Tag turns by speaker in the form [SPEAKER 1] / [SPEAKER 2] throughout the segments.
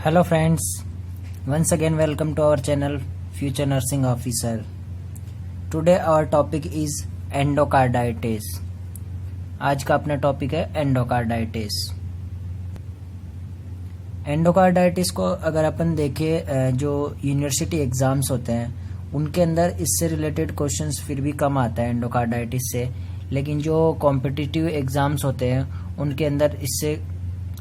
[SPEAKER 1] Hello friends, once again welcome to our channel Future Nursing Officer. Today our topic is endocarditis. आज का अपना topic है endocarditis. Endocarditis को अगर अपन देखें जो यूनिवर्सिटी एग्जाम्स होते हैं उनके अंदर इससे रिलेटेड क्वेश्चंस फिर भी कम आता है एंडोकार्डाइटिस से, लेकिन जो कॉम्पिटिटिव एग्जाम्स होते हैं उनके अंदर इससे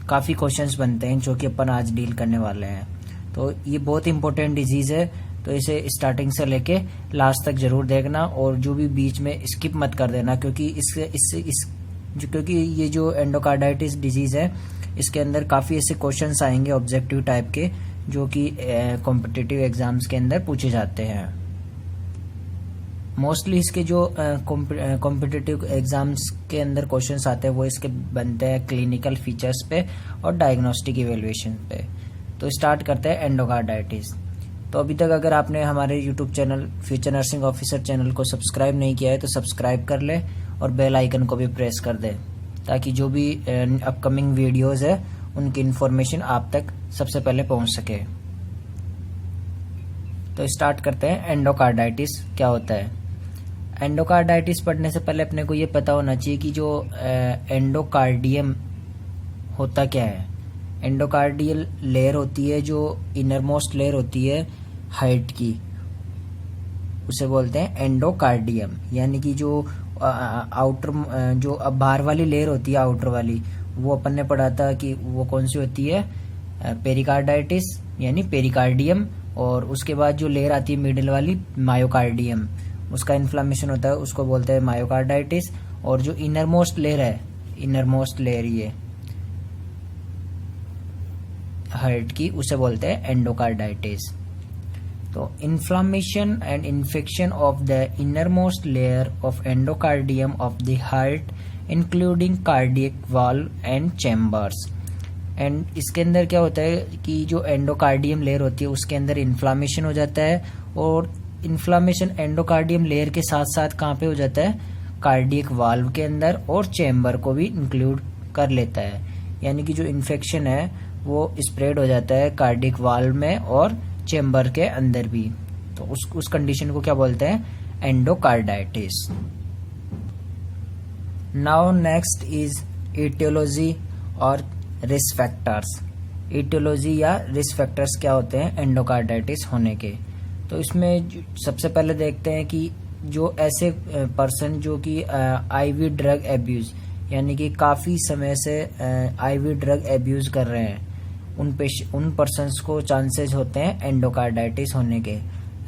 [SPEAKER 1] काफ़ी क्वेश्चंस बनते हैं जो कि अपन आज डील करने वाले हैं। तो ये बहुत इंपॉर्टेंट डिजीज़ है, तो इसे स्टार्टिंग से लेके लास्ट तक जरूर देखना और जो भी बीच में स्किप मत कर देना, क्योंकि ये जो एंडोकार्डाइटिस डिजीज़ है इसके अंदर काफ़ी ऐसे क्वेश्चंस आएंगे ऑब्जेक्टिव टाइप के जो कि कॉम्पिटिटिव एग्जाम्स के अंदर पूछे जाते हैं। मोस्टली इसके जो कॉम्पिटिटिव एग्जाम्स के अंदर क्वेश्चंस आते हैं वो इसके बनते हैं क्लिनिकल फीचर्स पे और डायग्नोस्टिक इवेल्युएशन पे। तो स्टार्ट करते हैं एंडोकार्डाइटिस। तो अभी तक अगर आपने हमारे YouTube channel future nursing officer channel को सब्सक्राइब नहीं किया है तो सब्सक्राइब कर ले और बेल आइकन को भी प्रेस कर दे ताकि जो भी अपकमिंग वीडियोज़ है उनकी इन्फॉर्मेशन आप तक सबसे पहले पहुंच सके। तो स्टार्ट करते हैं एंडोकार्डाइटिस क्या होता है। एंडोकार्डाइटिस पढ़ने से पहले अपने को ये पता होना चाहिए कि जो एंडोकार्डियम होता क्या है। एंडोकार्डियल लेयर होती है जो इनरमोस्ट लेयर होती है हार्ट की, उसे बोलते हैं एंडोकार्डियम। यानी कि जो आउटर जो बाहर वाली लेयर होती है आउटर वाली, वो अपन ने पढ़ा था कि वो कौन सी होती है, पेरिकार्डाइटिस यानी पेरिकार्डियम। और उसके बाद जो लेयर आती है मिडिल वाली मायोकार्डियम, उसका इन्फ्लामेशन होता है, उसको बोलते हैं मायोकार्डाइटिस। और जो इनरमोस्ट लेयर है, इनरमोस्ट लेयर ये हार्ट की, उसे बोलते हैं एंडोकार्डाइटिस। तो inflammation and infection of the innermost layer of endocardium of the heart including cardiac valve and chambers. And इसके अंदर क्या होता है कि जो एंडोकार्डियम लेयर होती है उसके अंदर इन्फ्लामेशन हो जाता है, और इन्फ्लामेशन एंडोकार्डियम लेयर के साथ साथ कहाँ पे हो जाता है, कार्डियक वाल्व के अंदर और चैम्बर को भी इंक्लूड कर लेता है। यानी कि जो इन्फेक्शन है वो स्प्रेड हो जाता है कार्डियक वाल्व में और चैम्बर के अंदर भी। तो उस कंडीशन को क्या बोलते हैं, endocarditis. Now next is aetiology और रिस्क फैक्टर्स। एटियोलॉजी या रिस्क फैक्टर्स क्या होते हैं एंडोकार्डाइटिस होने के। तो इसमें सबसे पहले देखते हैं कि जो ऐसे पर्सन जो कि आईवी ड्रग एब्यूज यानी कि काफ़ी समय से आईवी ड्रग एब्यूज कर रहे हैं, उन पर्सन्स को चांसेस होते हैं एंडोकार्डाइटिस होने के।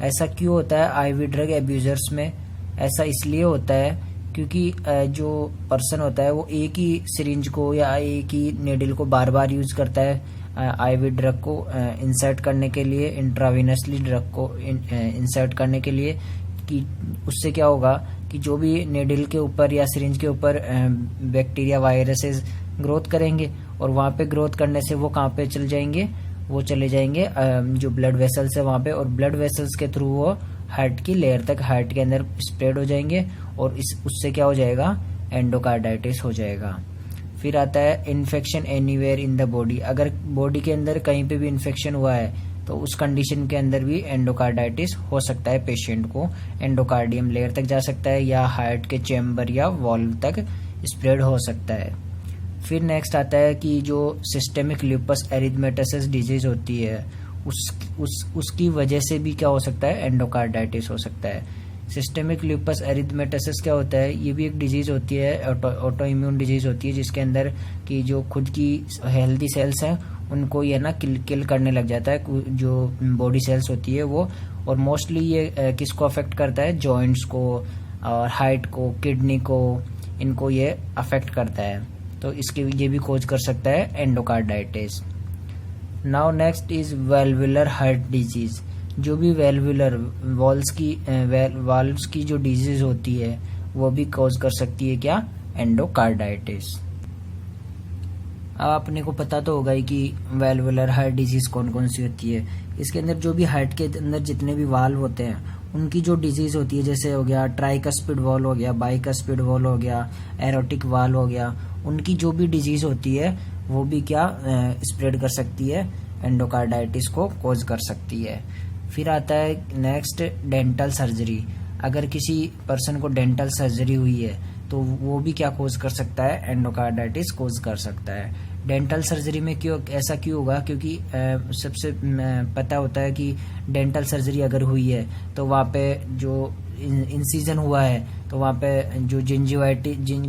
[SPEAKER 1] ऐसा क्यों होता है आईवी ड्रग एब्यूजर्स में? ऐसा इसलिए होता है क्योंकि जो पर्सन होता है वो एक ही सिरिंज को या एक ही नेडल को बार बार यूज करता है आईवी ड्रग को इंसर्ट करने के लिए, इंट्रावेनसली ड्रग को इंसर्ट करने के लिए। कि उससे क्या होगा कि जो भी नेडल के ऊपर या सिरिंज के ऊपर बैक्टीरिया वायरसेस ग्रोथ करेंगे और वहाँ पे ग्रोथ करने से वो कहाँ पे चले जाएंगे, वो चले जाएंगे जो ब्लड वेसल्स है वहाँ पे, और ब्लड वेसल्स के थ्रू वो हार्ट की लेयर तक, हार्ट के अंदर स्प्रेड हो जाएंगे और उससे क्या हो जाएगा, एंडोकार्डाइटिस हो जाएगा। फिर आता है infection anywhere in the body. अगर बॉडी के अंदर कहीं पे भी इन्फेक्शन हुआ है तो उस कंडीशन के अंदर भी एंडोकार्डाइटिस हो सकता है। पेशेंट को एंडोकार्डियम लेयर तक जा सकता है या हार्ट के चैम्बर या वॉल्व तक स्प्रेड हो सकता है। फिर नेक्स्ट आता है कि जो सिस्टेमिक ल्यूपस एरिथमेटोसिस डिजीज होती है उसकी वजह से भी क्या हो सकता है, एंडोकार्डाइटिस हो सकता है। सिस्टेमिक ल्यूपस एरिथमेटोसिस क्या होता है, ये भी एक डिजीज होती है, ऑटो इम्यून डिजीज होती है, जिसके अंदर की जो खुद की हेल्दी सेल्स हैं उनको ये ना किल करने लग जाता है, जो बॉडी सेल्स होती है वो। और मोस्टली ये किसको अफेक्ट करता है, जॉइंट्स को और हार्ट को, किडनी को, इनको ये अफेक्ट करता है। तो इसके ये भी कॉज कर सकता है endocarditis. Now next is valvular heart disease. जो भी वेल्वुलर वाल्व्स की जो डिजीज होती है वो भी कॉज कर सकती है क्या, एंडोकार्डाइटिस। अब अपने को पता तो होगा ही कि वेल्वुलर हार्ट डिजीज कौन कौन सी होती है। इसके अंदर जो भी हार्ट के अंदर जितने भी वाल्व होते हैं उनकी जो डिजीज होती है, जैसे हो गया ट्राइकस्पिड वाल्व हो गया, बाइकस्पिड वाल्व हो गया, एरोटिक वाल्व हो गया, उनकी जो भी डिजीज होती है वो भी क्या स्प्रेड कर सकती है एंडोकार्डाइटिस को कॉज कर सकती है। फिर आता है नेक्स्ट डेंटल सर्जरी। अगर किसी पर्सन को डेंटल सर्जरी हुई है तो वो भी क्या कॉज कर सकता है, एंडोकार्डाइटिस कॉज कर सकता है। डेंटल सर्जरी में ऐसा क्यों होगा, क्योंकि सबसे पता होता है कि डेंटल सर्जरी अगर हुई है तो वहाँ पे जो इंसिजन हुआ है तो वहाँ पे जो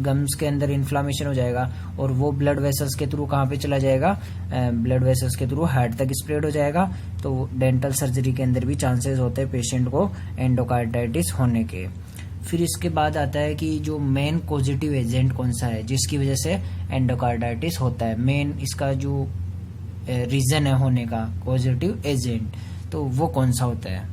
[SPEAKER 1] गम्स के अंदर इन्फ्लामेशन हो जाएगा और वो ब्लड वेसल्स के थ्रू कहाँ पे चला जाएगा, ब्लड वेसल्स के थ्रू हार्ट तक स्प्रेड हो जाएगा। तो डेंटल सर्जरी के अंदर भी चांसेस होते हैं पेशेंट को एंडोकार्डाइटिस होने के। फिर इसके बाद आता है कि जो मेन पॉजिटिव एजेंट कौन सा है जिसकी वजह से एंडोकार्डाइटिस होता है, मेन इसका जो रीजन है होने का पॉजिटिव एजेंट, तो वो कौन सा होता है।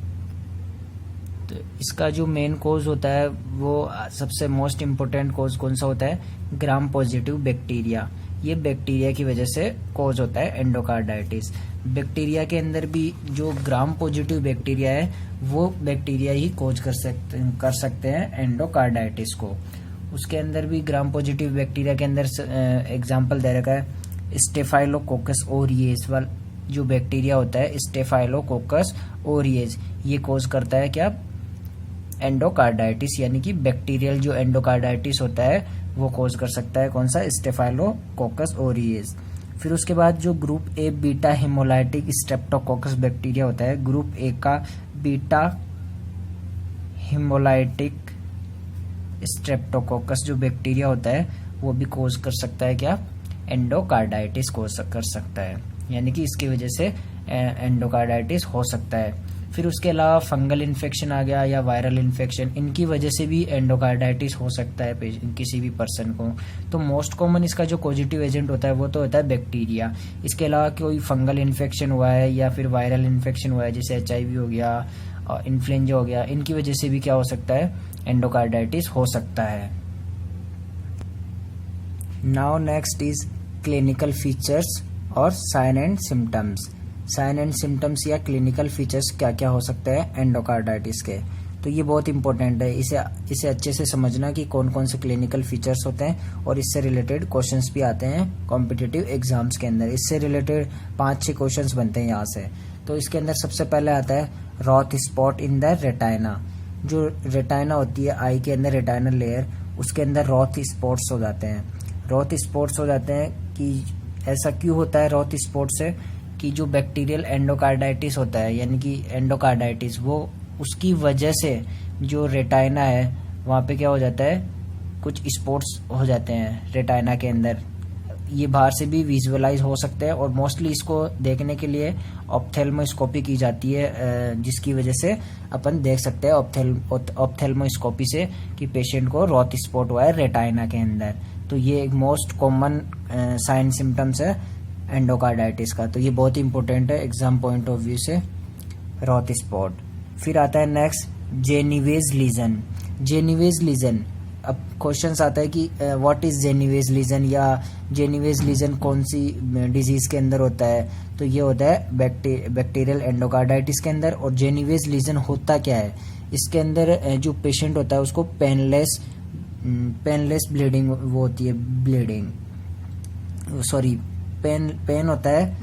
[SPEAKER 1] तो इसका जो मेन कॉज होता है वो सबसे मोस्ट इम्पोर्टेंट कॉज कौन सा होता है, ग्राम पॉजिटिव बैक्टीरिया। ये बैक्टीरिया की वजह से कॉज होता है एंडोकार्डाइटिस। बैक्टीरिया के अंदर भी जो ग्राम पॉजिटिव बैक्टीरिया है वो बैक्टीरिया ही कॉज कर सकते हैं एंडोकार्डाइटिस को। उसके अंदर भी ग्राम पॉजिटिव बैक्टीरिया के अंदर एग्जांपल दे रखा है स्टेफाइलोकोकस ओरिएज वाला जो बैक्टीरिया होता है, स्टेफाइलोकोकस ओरिएज, ये कॉज करता है क्या, एंडोकार्डाइटिस। यानी कि बैक्टीरियल जो एंडोकार्डाइटिस होता है वो कॉज कर सकता है कौन सा, स्टेफाइलोकोकस ओरिएज। फिर उसके बाद जो group A beta haemolytic Streptococcus bacteria होता है, ग्रुप ए का बीटा हिमोलाइटिक स्ट्रेप्टोकोकस जो बैक्टीरिया होता है वो भी कॉज कर सकता है क्या, एंडोकार्डाइटिस कॉज कर सकता है। यानी कि इसकी वजह से एंडोकार्डाइटिस हो सकता है। फिर उसके अलावा फंगल इन्फेक्शन आ गया या वायरल इन्फेक्शन, इनकी वजह से भी एंडोकार्डाइटिस हो सकता है किसी भी पर्सन को। तो मोस्ट कॉमन इसका जो पॉजिटिव एजेंट होता है वो तो होता है बैक्टीरिया। इसके अलावा कोई फंगल इन्फेक्शन हुआ है या फिर वायरल इन्फेक्शन हुआ है जैसे HIV हो गया और इन्फ्लुएंजा हो गया, इनकी वजह से भी क्या हो सकता है, एंडोकार्डाइटिस हो सकता है। Now next is clinical features और sign and symptoms. Sign and symptoms या क्लिनिकल फीचर्स क्या क्या हो सकते हैं एंडोकार्डाइटिस के, तो ये बहुत इंपॉर्टेंट है। इसे अच्छे से समझना कि कौन कौन से क्लिनिकल फीचर्स होते हैं और इससे रिलेटेड क्वेश्चंस भी आते हैं कॉम्पिटिटिव एग्जाम्स के अंदर। इससे रिलेटेड 5-6 क्वेश्चंस बनते हैं यहाँ से। तो इसके अंदर सबसे पहले आता है रॉथ स्पॉट इन द रेटाइना। जो रेटाइना होती है आई के अंदर, रेटाइनल लेयर, उसके अंदर रॉथ स्पॉट्स हो जाते हैं। रॉथ स्पॉट्स हो जाते हैं कि ऐसा क्यों होता है रॉथ स्पॉट से, कि जो बैक्टीरियल एंडोकार्डाइटिस होता है यानी कि एंडोकार्डाइटिस, वो उसकी वजह से जो रेटाइना है वहाँ पे क्या हो जाता है, कुछ स्पॉट्स हो जाते हैं रेटाइना के अंदर। ये बाहर से भी विजुअलाइज हो सकते हैं और मोस्टली इसको देखने के लिए ऑप्थेल्मोस्कोपी की जाती है, जिसकी वजह से अपन देख सकते हैं ऑप्थेल्मोस्कोपी से कि पेशेंट को रॉथ स्पॉट हुआ है रेटाइना के अंदर। तो ये एक मोस्ट कॉमन साइन सिम्टम्स है एंडोकार्डाइटिस का। तो ये बहुत इंपॉर्टेंट है एग्जाम पॉइंट ऑफ व्यू से, रॉथ स्पॉट। फिर आता है नेक्स्ट जेनिवेज लीजन। जेनिवेज लीजन, अब क्वेश्चंस आता है कि व्हाट इज जेनिवेज लीजन या जेनिवेज लीजन कौन सी डिजीज के अंदर होता है। तो ये होता है बैक्टीरियल एंडोकार्डाइटिस के अंदर। और जेनिवेज लीजन होता क्या है, इसके अंदर जो पेशेंट होता है उसको पेनलेस ब्लीडिंग वो होती है, ब्लीडिंग सॉरी पेन होता है।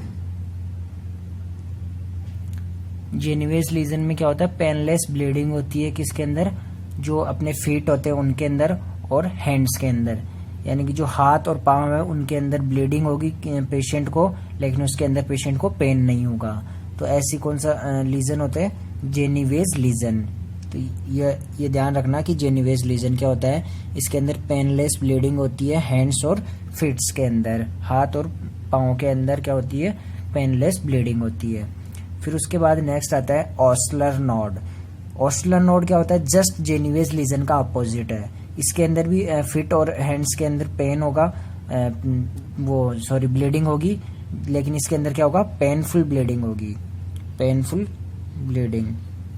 [SPEAKER 1] जेनिवेज लीजन में क्या होता है, पेनलेस ब्लीडिंग होती है किसके अंदर, जो अपने फीट होते हैं उनके अंदर और हैंड्स के अंदर, यानी कि जो हाथ और पांव है उनके अंदर ब्लीडिंग होगी पेशेंट को, लेकिन उसके अंदर पेशेंट को पेन नहीं होगा। तो ऐसी कौन सा लीजन होते हैं, जेनिवेज लीजन। तो ये ध्यान रखना कि जेनिवेज लीजन क्या होता है, इसके अंदर पेनलेस ब्लीडिंग होती है हैंड्स और फीट्स के अंदर, हाथ और पाँव के अंदर क्या होती है, पेनलेस ब्लीडिंग होती है। फिर उसके बाद नेक्स्ट आता है ऑस्लर नोड। ऑस्लर नोड क्या होता है, जस्ट जेनिवेज लीजन का अपोजिट है। इसके अंदर भी फिट और हैंड्स के अंदर पेन होगा, ब्लीडिंग होगी, लेकिन इसके अंदर क्या होगा, पेनफुल ब्लीडिंग होगी, पेनफुल ब्लीडिंग।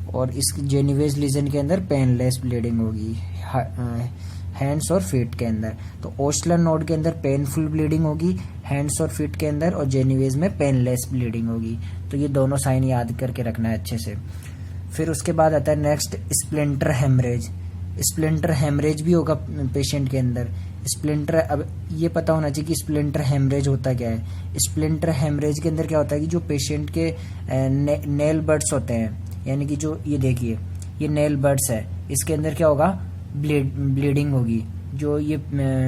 [SPEAKER 1] और इस जेनिवेज लीजन के अंदर पेनलेस ब्लीडिंग होगी हैंड्स और फीट के अंदर। तो ओस्लर नोड के अंदर पेनफुल ब्लीडिंग होगी हैंड्स और फीट के अंदर, और जेनिवेज में पेनलेस ब्लीडिंग होगी। तो ये दोनों साइन याद करके रखना है अच्छे से। फिर उसके बाद आता है next splinter haemorrhage. Splinter haemorrhage भी होगा पेशेंट के अंदर। स्प्लिंटर, अब ये पता होना चाहिए कि स्प्लिंटर हेमरेज होता क्या है। स्प्लिंटर हेमरेज के अंदर क्या होता है कि जो पेशेंट के नेल बड्स होते हैं, यानी कि जो ये देखिए ये नेल बड्स है, इसके अंदर क्या होगा, ब्लीडिंग होगी। जो ये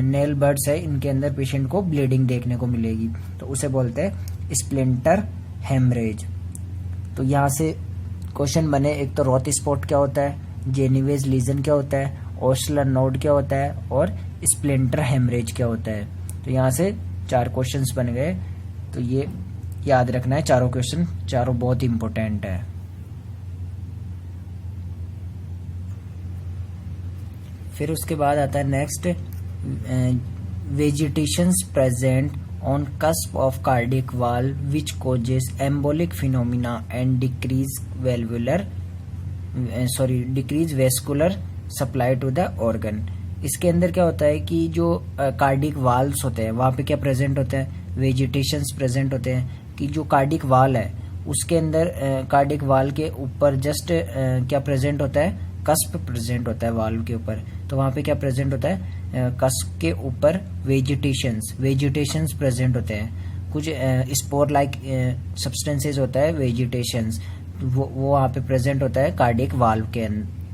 [SPEAKER 1] नेल बड्स है इनके अंदर पेशेंट को ब्लीडिंग देखने को मिलेगी, तो उसे बोलते हैं स्प्लिंटर हेमरेज। तो यहाँ से क्वेश्चन बने, एक तो रॉथ स्पॉट क्या होता है, जेनिवेज लीजन क्या होता है, ओस्लर नोड क्या होता है, और स्प्लिंटर हेमरेज क्या होता है। तो यहाँ से 4 क्वेश्चंस बन गए। तो ये याद रखना है, चारों क्वेश्चन, चारों बहुत इंपॉर्टेंट है। फिर उसके बाद आता है next, vegetations present on cusp of cardiac wall which causes embolic phenomena and decrease vascular supply to the organ. इसके अंदर क्या होता है कि जो कार्डिक वाल्स होते हैं वहाँ पे क्या प्रेजेंट होते हैं, वेजिटेशंस प्रेजेंट होते हैं कि जो कार्डिक वाल है उसके अंदर कार्डिक वाल के ऊपर जस्ट क्या प्रेजेंट होता है, कस्प प्रेजेंट होता है वाल्व के ऊपर। तो वहाँ पे क्या प्रेजेंट होता है, कस्प के ऊपर वेजिटेशंस प्रेजेंट होते हैं। कुछ स्पोर लाइक सब्सटेंसेस होता है वेजिटेशंस, वो वहाँ पे प्रेजेंट होता है कार्डियक वाल्व के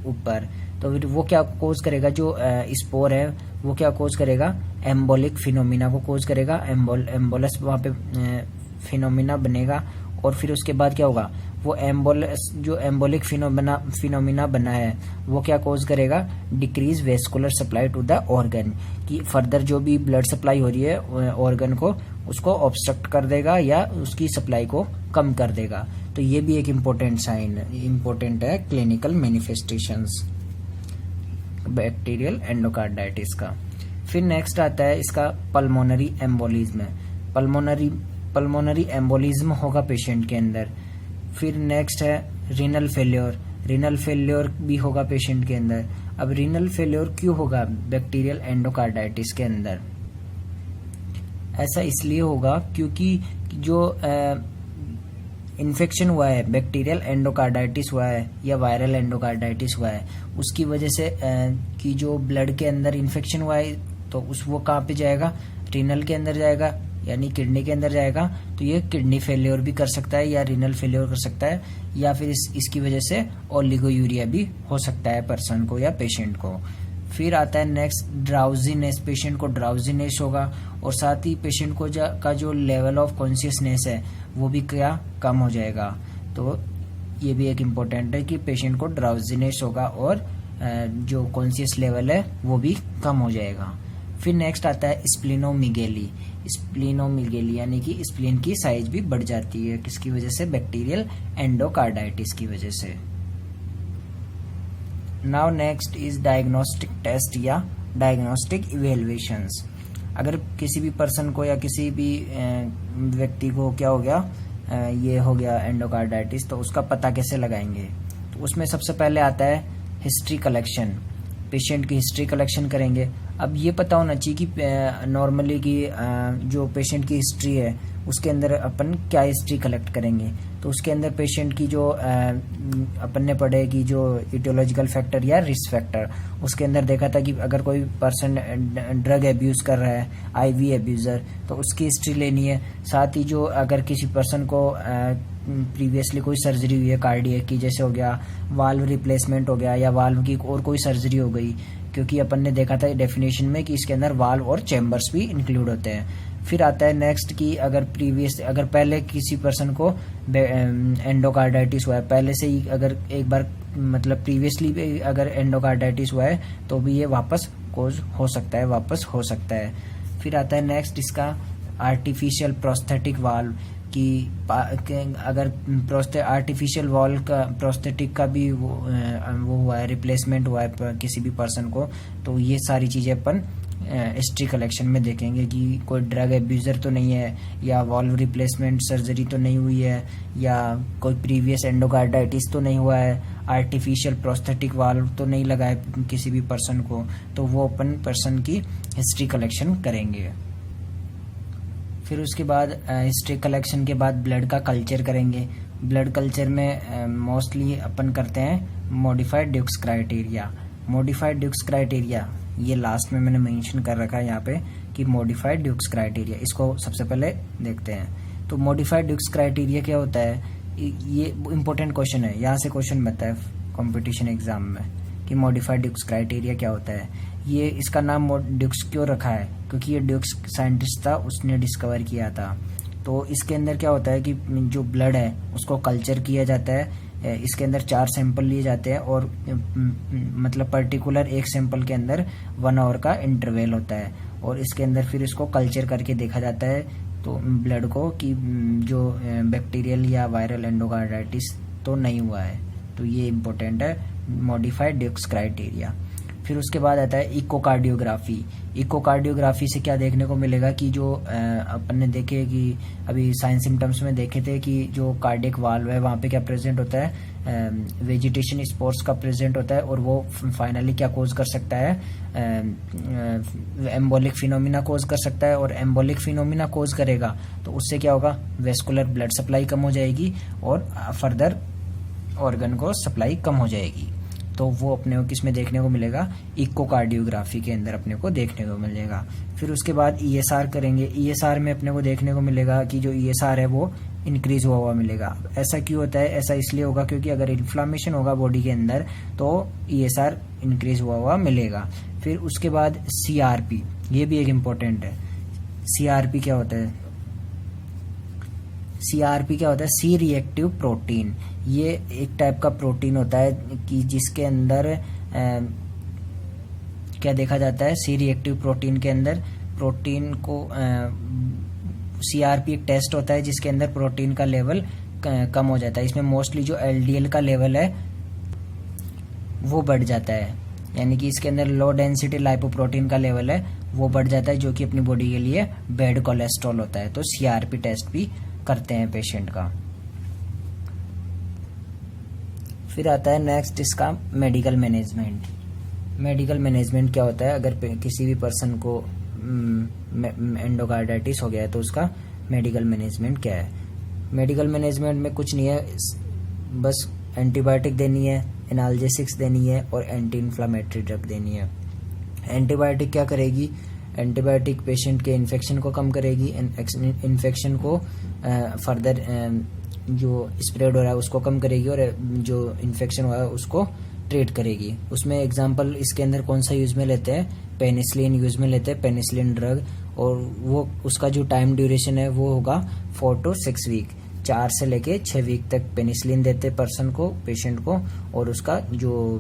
[SPEAKER 1] ऊपर। तो फिर वो क्या कोज करेगा, जो स्पोर है वो क्या कोज करेगा, एम्बोलिक फिनोमिना को कोज करेगा। एम्बोलस वहाँ पे फिनोमिना बनेगा, और फिर उसके बाद क्या होगा, वो जो एम्बोलिक फिनोमिना बना है वो क्या कोज करेगा, decrease vascular supply to the organ, कि फर्दर जो भी ब्लड सप्लाई हो रही है ऑर्गन को, उसको ऑब्स्ट्रक्ट कर देगा या उसकी सप्लाई को कम कर देगा। तो ये भी एक इम्पोर्टेंट है क्लिनिकल मैनिफेस्टेशंस बैक्टीरियल एंडोकार्डाइटिस का। फिर नेक्स्ट आता है इसका पल्मोनरी एम्बोलिज्म। पल्मोनरी एम्बोलिज्म होगा पेशेंट के अंदर। फिर नेक्स्ट है रीनल फेल्योर भी होगा पेशेंट के अंदर। अब रीनल फेल्योर क्यों होगा बैक्टीरियल एंडोकार्डाइटिस के अंदर, ऐसा इसलिए होगा क्योंकि जो इन्फेक्शन हुआ है, बैक्टीरियल एंडोकार्डाइटिस हुआ है या वायरल एंडोकार्डाइटिस हुआ है, उसकी वजह से कि जो ब्लड के अंदर इन्फेक्शन हुआ है तो वो कहाँ पे जाएगा, रीनल के अंदर जाएगा, यानी किडनी के अंदर जाएगा। तो ये किडनी फेलियर भी कर सकता है या रीनल फेलियर कर सकता है, या फिर इसकी वजह से ओलिगोयूरिया भी हो सकता है पर्सन को या पेशेंट को। फिर आता है नेक्स्ट ड्राउजीनेस, पेशेंट को ड्राउजीनेस होगा, और साथ ही पेशेंट को का जो लेवल ऑफ कॉन्शियसनेस है वो भी क्या कम हो जाएगा। तो ये भी एक इम्पोर्टेंट है कि पेशेंट को ड्राउजीनेस होगा और जो कॉन्शियस लेवल है वो भी कम हो जाएगा। फिर नेक्स्ट आता है स्प्लिनोमीगेली यानी कि स्प्लीन की साइज भी बढ़ जाती है, किसकी वजह से, बैक्टीरियल एंडोकार्डाइटिस की वजह से। Now next is diagnostic test या डायग्नोस्टिक इवेल्युएशंस। अगर किसी भी पर्सन को या किसी भी व्यक्ति को क्या हो गया, ये हो गया एंडोकार्डाइटिस, तो उसका पता कैसे लगाएंगे। तो उसमें सबसे पहले आता है हिस्ट्री कलेक्शन, पेशेंट की हिस्ट्री कलेक्शन करेंगे। अब ये पता होना चाहिए कि नॉर्मली कि जो पेशेंट की हिस्ट्री है उसके अंदर अपन क्या हिस्ट्री कलेक्ट करेंगे। तो उसके अंदर पेशेंट की जो अपन ने पढ़े कि जो इटियोलॉजिकल फैक्टर या रिस्क फैक्टर, उसके अंदर देखा था कि अगर कोई पर्सन ड्रग एब्यूज कर रहा है, आईवी एब्यूजर, तो उसकी हिस्ट्री लेनी है। साथ ही जो अगर किसी पर्सन को प्रीवियसली कोई सर्जरी हुई है कार्डियक की, जैसे हो गया वाल्व रिप्लेसमेंट हो गया या वाल्व की और कोई सर्जरी हो गई, क्योंकि अपन ने देखा था डेफिनेशन में कि इसके अंदर वाल्व और चैम्बर्स भी इंक्लूड होते हैं। फिर आता है नेक्स्ट कि अगर पहले किसी पर्सन को एंडोकार्डाइटिस हुआ है, पहले से ही अगर एक बार मतलब प्रीवियसली भी अगर एंडोकार्डाइटिस हुआ है तो भी ये वापस कोज हो सकता है। फिर आता है नेक्स्ट इसका आर्टिफिशियल प्रोस्थेटिक वाल्व, कि अगर आर्टिफिशियल वॉल का प्रोस्थेटिक का भी वो हुआ है, रिप्लेसमेंट हुआ है किसी भी पर्सन को, तो ये सारी चीज़ें अपन हिस्ट्री कलेक्शन में देखेंगे कि कोई ड्रग एब्यूजर तो नहीं है, या वॉल्व रिप्लेसमेंट सर्जरी तो नहीं हुई है, या कोई प्रीवियस एंडोकार्डाइटिस तो नहीं हुआ है, आर्टिफिशियल प्रोस्थेटिक वाल्व तो नहीं लगा है किसी भी पर्सन को। तो वो अपन पर्सन की हिस्ट्री कलेक्शन करेंगे। फिर उसके बाद हिस्ट्री कलेक्शन के बाद ब्लड का कल्चर करेंगे। ब्लड कल्चर में मोस्टली अपन करते हैं मॉडिफाइड ड्यूक्स क्राइटेरिया। ये लास्ट में मैंने मेंशन कर रखा है यहाँ पे कि मॉडिफाइड ड्यूक्स क्राइटेरिया, इसको सबसे पहले देखते हैं। तो मॉडिफाइड ड्यूक्स क्राइटेरिया क्या होता है, ये इम्पोर्टेंट क्वेश्चन है, यहाँ से क्वेश्चन बनता है कंपटीशन एग्जाम में कि मॉडिफाइड ड्यूक्स क्राइटेरिया क्या होता है। ये इसका नाम ड्यूक्स क्यों रखा है, क्योंकि ये ड्यूक्स साइंटिस्ट था, उसने डिस्कवर किया था। तो इसके अंदर क्या होता है कि जो ब्लड है उसको कल्चर किया जाता है, इसके अंदर 4 सैंपल लिए जाते हैं और मतलब पर्टिकुलर एक सैंपल के अंदर 1 आवर का इंटरवल होता है और इसके अंदर फिर इसको कल्चर करके देखा जाता है तो ब्लड को कि जो बैक्टीरियल या वायरल एंडोकार्डाइटिस तो नहीं हुआ है। तो ये इम्पोर्टेंट है मॉडिफाइड ड्यूक्स क्राइटेरिया। फिर उसके बाद आता है इकोकार्डियोग्राफी। इकोकार्डियोग्राफी से क्या देखने को मिलेगा कि जो अपन ने देखे कि अभी साइंस सिम्टम्स में देखे थे कि जो कार्डियक वाल्व है वहाँ पे क्या प्रेजेंट होता है, वेजिटेशन स्पोर्स का प्रेजेंट होता है और वो फाइनली क्या कोज कर सकता है, एम्बोलिक फिनोमिना कोज कर सकता है। और एम्बोलिक फिनोमिना कोज करेगा तो उससे क्या होगा, वेस्कुलर ब्लड सप्लाई कम हो जाएगी और फर्दर ऑर्गन को सप्लाई कम हो जाएगी। तो वो अपने को किस में देखने को मिलेगा, इकोकार्डियोग्राफी के अंदर अपने को देखने को मिलेगा। फिर उसके बाद ईएसआर करेंगे। ईएसआर में अपने को देखने को मिलेगा कि जो ईएसआर है वो इंक्रीज हुआ हुआ मिलेगा। ऐसा क्यों होता है, ऐसा इसलिए होगा क्योंकि अगर इन्फ्लामेशन होगा बॉडी के अंदर तो ईएसआर इंक्रीज हुआ हुआ मिलेगा। फिर उसके बाद सीआरपी, ये भी एक इम्पोर्टेंट है। सीआरपी क्या होता है, सीआरपी क्या होता है, सी रिएक्टिव प्रोटीन। ये एक टाइप का प्रोटीन होता है कि जिसके अंदर क्या देखा जाता है, सी रिएक्टिव प्रोटीन के अंदर प्रोटीन को सीआरपी एक टेस्ट होता है जिसके अंदर प्रोटीन का लेवल कम हो जाता है। इसमें मोस्टली जो एलडीएल का लेवल है वो बढ़ जाता है, यानी कि इसके अंदर लो डेंसिटी लाइपोप्रोटीन का लेवल है वो बढ़ जाता है जो कि अपनी बॉडी के लिए बैड कोलेस्ट्रॉल होता है। तो सीआरपी टेस्ट भी करते हैं पेशेंट का। फिर आता है नेक्स्ट इसका मेडिकल मैनेजमेंट। मेडिकल मैनेजमेंट क्या होता है, अगर किसी भी पर्सन को एंडोकार्डाइटिस हो गया है तो उसका मेडिकल मैनेजमेंट क्या है। मेडिकल मैनेजमेंट में कुछ नहीं है, बस एंटीबायोटिक देनी है, एनाल्जेसिक्स देनी है और एंटी इन्फ्लामेटरी ड्रग देनी है। एंटीबायोटिक क्या करेगी, एंटीबायोटिक पेशेंट के इन्फेक्शन को कम करेगी, इन्फेक्शन को फर्दर जो स्प्रेड हो रहा है उसको कम करेगी और जो इन्फेक्शन हुआ है उसको ट्रीट करेगी। उसमें एग्जांपल इसके अंदर कौन सा यूज में लेते हैं, पेनिसिलिन यूज में लेते हैं, पेनिसिलिन ड्रग। और वो उसका जो टाइम ड्यूरेशन है वो होगा 4 to 6 वीक, 4 से लेके 6 वीक तक पेनिसिलिन देते पर्सन को, पेशेंट को, और उसका जो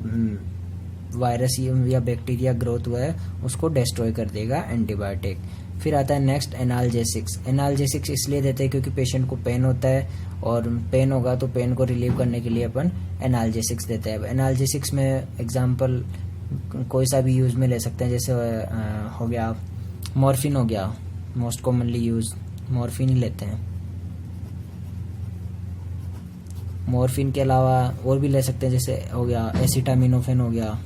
[SPEAKER 1] वायरस या बैक्टीरिया ग्रोथ हुआ है उसको डिस्ट्रॉय कर देगा एंटीबायोटिक। फिर आता है नेक्स्ट एनाल्जेसिक्स। एनाल्जेसिक्स इसलिए देते हैं क्योंकि पेशेंट को पेन होता है और पेन होगा तो पेन को रिलीव करने के लिए अपन एनाल्जेसिक्स देते हैं। एनाल्जेसिक्स में एग्जांपल कोई सा भी यूज में ले सकते हैं, जैसे हो गया मॉर्फिन हो गया, मोस्ट कॉमनली यूज मॉर्फिन ही लेते हैं। मॉर्फिन के अलावा और भी ले सकते हैं, जैसे हो गया एसिटामिनोफेन हो गया,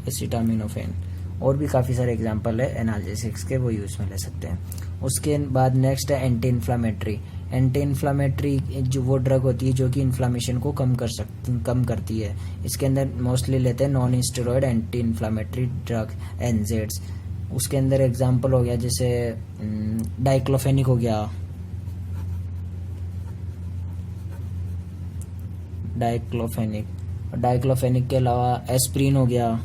[SPEAKER 1] एसिटामिनोफेन, और भी काफ़ी सारे एग्जांपल है एनाल्जेसिक्स के, वो यूज में ले सकते हैं। उसके बाद नेक्स्ट है एंटी इन्फ्लामेटरी। एंटी इन्फ्लामेटरी जो वो ड्रग होती है जो कि इन्फ्लामेशन को कम करती है। इसके अंदर मोस्टली लेते हैं non steroid anti inflammatory drug NSAIDs. उसके अंदर एग्जांपल हो गया जैसे डाइक्लोफेनिक हो गया, डाइक्लोफेनिक के अलावा एस्प्रिन हो गया,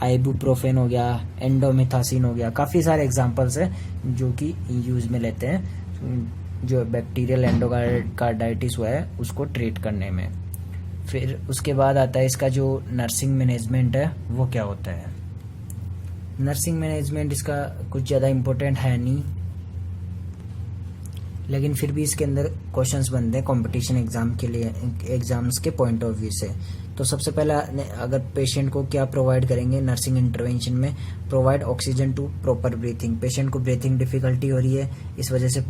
[SPEAKER 1] आइबुप्रोफेन हो गया, एंडोमेथासिन हो गया। काफ़ी सारे एग्जांपल्स हैं जो कि यूज में लेते हैं जो बैक्टीरियल एंडोकार्डाइटिस हुआ है उसको ट्रीट करने में। फिर उसके बाद आता है इसका जो नर्सिंग मैनेजमेंट है वो क्या होता है। नर्सिंग मैनेजमेंट इसका कुछ ज़्यादा इम्पोर्टेंट है नहीं, लेकिन फिर भी इसके अंदर क्वेश्चंस बनते हैं कंपटीशन एग्जाम के लिए, एग्जाम्स के पॉइंट ऑफ व्यू से। तो सबसे पहला अगर पेशेंट को क्या प्रोवाइड करेंगे नर्सिंग इंटरवेंशन में, provide oxygen to proper breathing. Patient को ब्रीथिंग डिफिकल्टी हो रही है, इस वजह से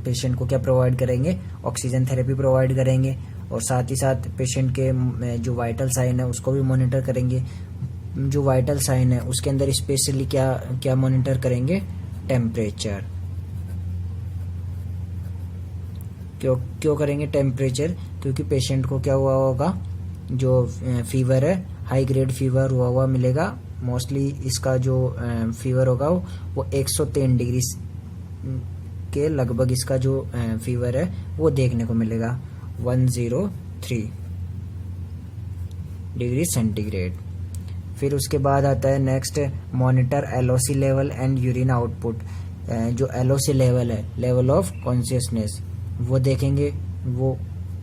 [SPEAKER 1] पेशेंट को क्या प्रोवाइड करेंगे, ऑक्सीजन थेरेपी प्रोवाइड करेंगे। और साथ ही साथ पेशेंट के जो वाइटल साइन है उसको भी मॉनिटर करेंगे। जो वाइटल साइन है उसके अंदर स्पेशली क्या क्या मॉनिटर करेंगे, टेम्परेचर, क्यों करेंगे टेम्परेचर, क्योंकि पेशेंट को क्या हुआ होगा, जो फीवर है हाई ग्रेड फीवर हुआ मिलेगा। मोस्टली इसका जो फीवर होगा वो 103 डिग्री के लगभग इसका जो फीवर है वो देखने को मिलेगा, 103 डिग्री सेंटीग्रेड। फिर उसके बाद आता है next, monitor LOC level and urine output. जो एलओसी लेवल है, लेवल ऑफ कॉन्शियसनेस, वो देखेंगे। वो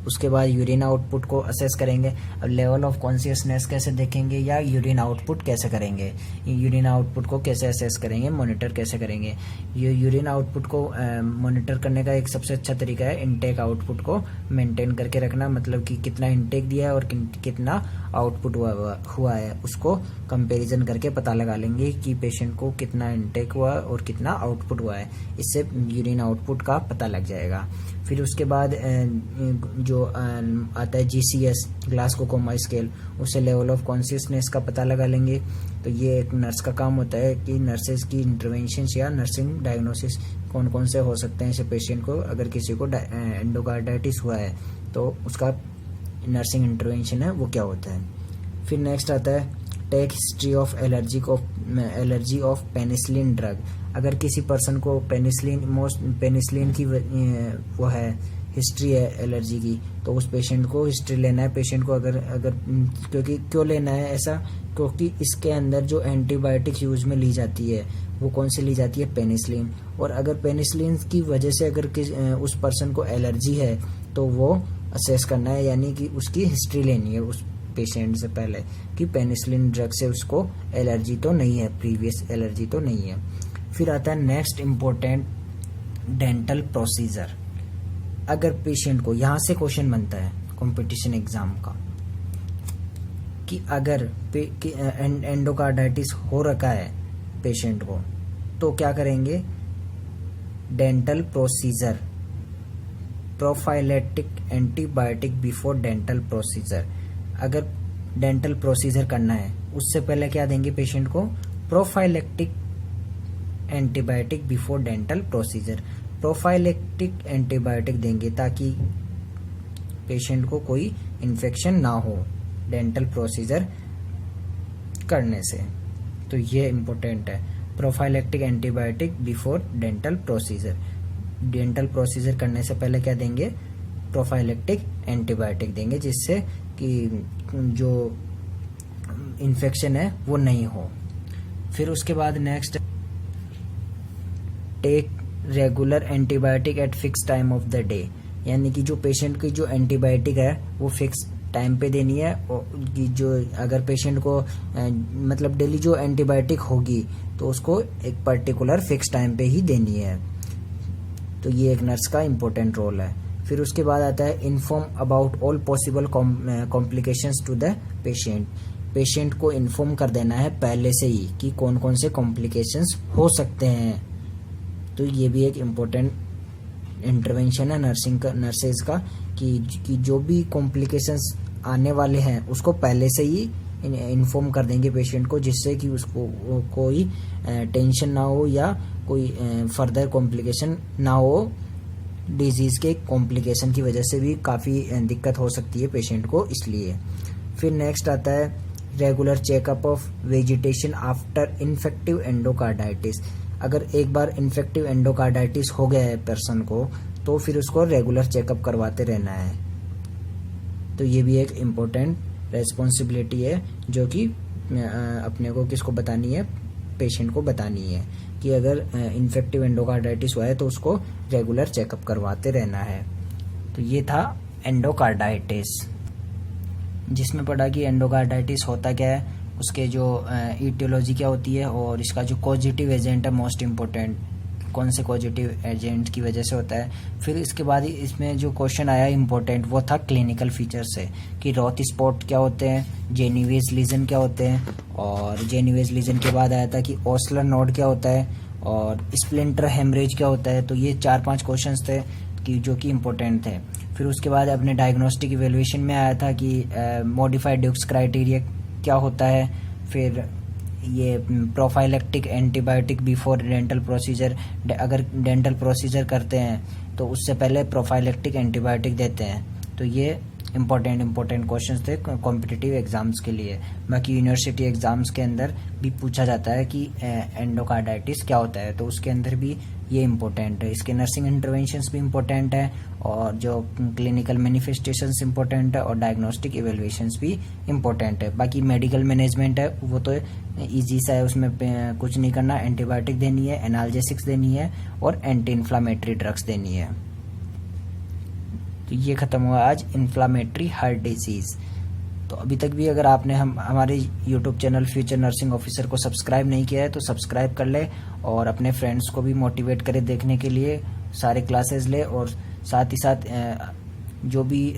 [SPEAKER 1] उसके बाद यूरिन आउटपुट को असेस करेंगे। अब लेवल ऑफ कॉन्शियसनेस कैसे देखेंगे या यूरिन आउटपुट कैसे करेंगे, यूरिन आउटपुट को कैसे असेस करेंगे, मॉनिटर कैसे करेंगे। ये यूरिन आउटपुट को मॉनिटर करने का एक सबसे अच्छा तरीका है इनटेक आउटपुट को मेंटेन करके रखना, मतलब कि कितना इनटेक दिया है और कितना आउटपुट हुआ है, उसको कंपैरिजन करके पता लगा लेंगे कि पेशेंट को कितना इनटेक हुआ और कितना आउटपुट हुआ है। इससे यूरिन आउटपुट का पता लग जाएगा। फिर उसके बाद जो आता है GCS, ग्लासगो कोमा स्केल, उससे लेवल ऑफ कॉन्शियसनेस का पता लगा लेंगे। तो ये एक नर्स का काम होता है कि नर्सेज की इंटरवेंशन या नर्सिंग डायग्नोसिस कौन कौन से हो सकते हैं ऐसे पेशेंट को। अगर किसी को एंडोकार्डाइटिस हुआ है तो उसका नर्सिंग इंटरवेंशन है वो क्या होता है। फिर नेक्स्ट आता है take history of allergy of penicillin drug. अगर किसी पर्सन को पेनिसिलिन की वो है हिस्ट्री है एलर्जी की, तो उस पेशेंट को हिस्ट्री लेना है। पेशेंट को अगर क्योंकि क्यों लेना है ऐसा, क्योंकि इसके अंदर जो एंटीबायोटिक यूज में ली जाती है वो कौन सी ली जाती है, पेनिसिलिन। और अगर पेनिसिलिन की वजह से अगर उस पर्सन को एलर्जी है तो वो असेस करना है, यानी कि उसकी हिस्ट्री लेनी है उस पेशेंट से पहले कि पेनिसिलिन ड्रग से उसको एलर्जी तो नहीं है, प्रीवियस एलर्जी तो नहीं है। फिर आता है नेक्स्ट इम्पोर्टेंट, डेंटल प्रोसीजर। अगर पेशेंट को, यहाँ से क्वेश्चन बनता है कंपटीशन एग्जाम का कि अगर एंडोकार्डाइटिस हो रखा है पेशेंट को तो क्या करेंगे, dental procedure, prophylactic antibiotic before dental procedure. अगर डेंटल प्रोसीजर करना है उससे पहले क्या देंगे पेशेंट को, prophylactic antibiotic before dental procedure. Prophylactic antibiotic देंगे ताकि पेशेंट को कोई इन्फेक्शन ना हो डेंटल प्रोसीजर करने से। तो ये इम्पोर्टेंट है, prophylactic antibiotic before dental procedure. Dental procedure करने से पहले क्या देंगे, प्रोफाइलेक्टिक एंटीबायोटिक देंगे, जिससे कि जो इन्फेक्शन है वो नहीं हो। फिर उसके बाद next, take regular antibiotic at fix time of the day. यानी कि जो पेशेंट की जो एंटीबायोटिक है वो फिक्स टाइम पे देनी है। और जो अगर पेशेंट को मतलब डेली जो एंटीबायोटिक होगी तो उसको एक पर्टिकुलर फिक्स टाइम पे ही देनी है। तो ये एक नर्स का इम्पोर्टेंट रोल है। फिर उसके बाद आता है inform about all possible complications to the patient. Patient को इन्फॉर्म कर देना है पहले से ही कि कौन कौन से कॉम्प्लिकेशंस हो सकते हैं। तो ये भी एक इम्पोर्टेंट इंटरवेंशन है नर्सेज का कि जो भी कॉम्प्लिकेशंस आने वाले हैं उसको पहले से ही इन्फॉर्म कर देंगे पेशेंट को, जिससे कि उसको कोई टेंशन ना हो या कोई फर्दर कॉम्प्लिकेशन ना हो। डिजीज के कॉम्प्लिकेशन की वजह से भी काफ़ी दिक्कत हो सकती है पेशेंट को, इसलिए। फिर नेक्स्ट आता है regular checkup of vegetation after infective endocarditis. अगर एक बार इन्फेक्टिव एंडोकार्डाइटिस हो गया है पर्सन को तो फिर उसको रेगुलर चेकअप करवाते रहना है। तो ये भी एक इम्पोर्टेंट रेस्पॉन्सिबिलिटी है जो कि अपने को किसको बतानी है, पेशेंट को बतानी है कि अगर इन्फेक्टिव एंडोकार्डाइटिस हुआ है तो उसको रेगुलर चेकअप करवाते रहना है। तो ये था एंडोकार्डाइटिस, जिसमें पढ़ा कि एंडोकार्डाइटिस होता क्या है, उसके जो ईटियोलॉजी क्या होती है और इसका जो कॉजेटिव एजेंट है मोस्ट इम्पोर्टेंट, कौन से कॉजेटिव एजेंट की वजह से होता है। फिर इसके बाद इसमें जो क्वेश्चन आया इम्पोर्टेंट वो था क्लिनिकल फीचर से कि रॉथ स्पॉट क्या होते हैं, जेनिवेज लीजन क्या होते हैं, और जेनिवेज लीजन के बाद आया था कि ओस्लर नोड क्या होता है और स्प्लिंटर हेमरेज क्या होता है। तो ये 4-5 क्वेश्चंस थे कि जो कि इम्पोर्टेंट थे। फिर उसके बाद अपने डायग्नोस्टिक इवेल्युएशन में आया था कि मॉडिफाइड ड्यूक्स क्राइटेरिया क्या होता है। फिर ये prophylactic antibiotic before dental procedure, अगर डेंटल प्रोसीजर करते हैं तो उससे पहले प्रोफाइलेक्टिक एंटीबायोटिक देते हैं। तो ये इम्पोर्टेंट क्वेश्चंस थे कॉम्पिटिटिव एग्जाम्स के लिए। बाकी यूनिवर्सिटी एग्जाम्स के अंदर भी पूछा जाता है कि एंडोकार्डाइटिस क्या होता है, तो उसके अंदर भी ये इम्पोर्टेंट है। इसके नर्सिंग इंटरवेंशंस भी इम्पोर्टेंट है, और जो क्लिनिकल मैनिफेस्टेशंस इम्पोर्टेंट है, और डायग्नोस्टिक इवेल्युएशंस भी इम्पोर्टेंट है। बाकी मेडिकल मैनेजमेंट है वो तो ईजी सा है, उसमें कुछ नहीं करना, एंटीबायोटिक देनी है, एनाल्जेसिक्स देनी है, और एंटी इन्फ्लामेटरी ड्रग्स देनी है। तो ये खत्म हुआ आज इन्फ्लामेटरी हार्ट डिजीज। तो अभी तक भी अगर आपने हमारे YouTube channel future nursing officer को सब्सक्राइब नहीं किया है तो सब्सक्राइब कर ले, और अपने फ्रेंड्स को भी मोटिवेट करे देखने के लिए, सारे क्लासेस ले, और साथ ही साथ जो भी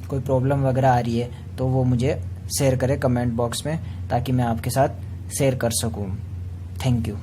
[SPEAKER 1] कोई प्रॉब्लम वगैरह आ रही है तो वो मुझे शेयर करे कमेंट बॉक्स में, ताकि मैं आपके साथ शेयर कर सकूँ। Thank you.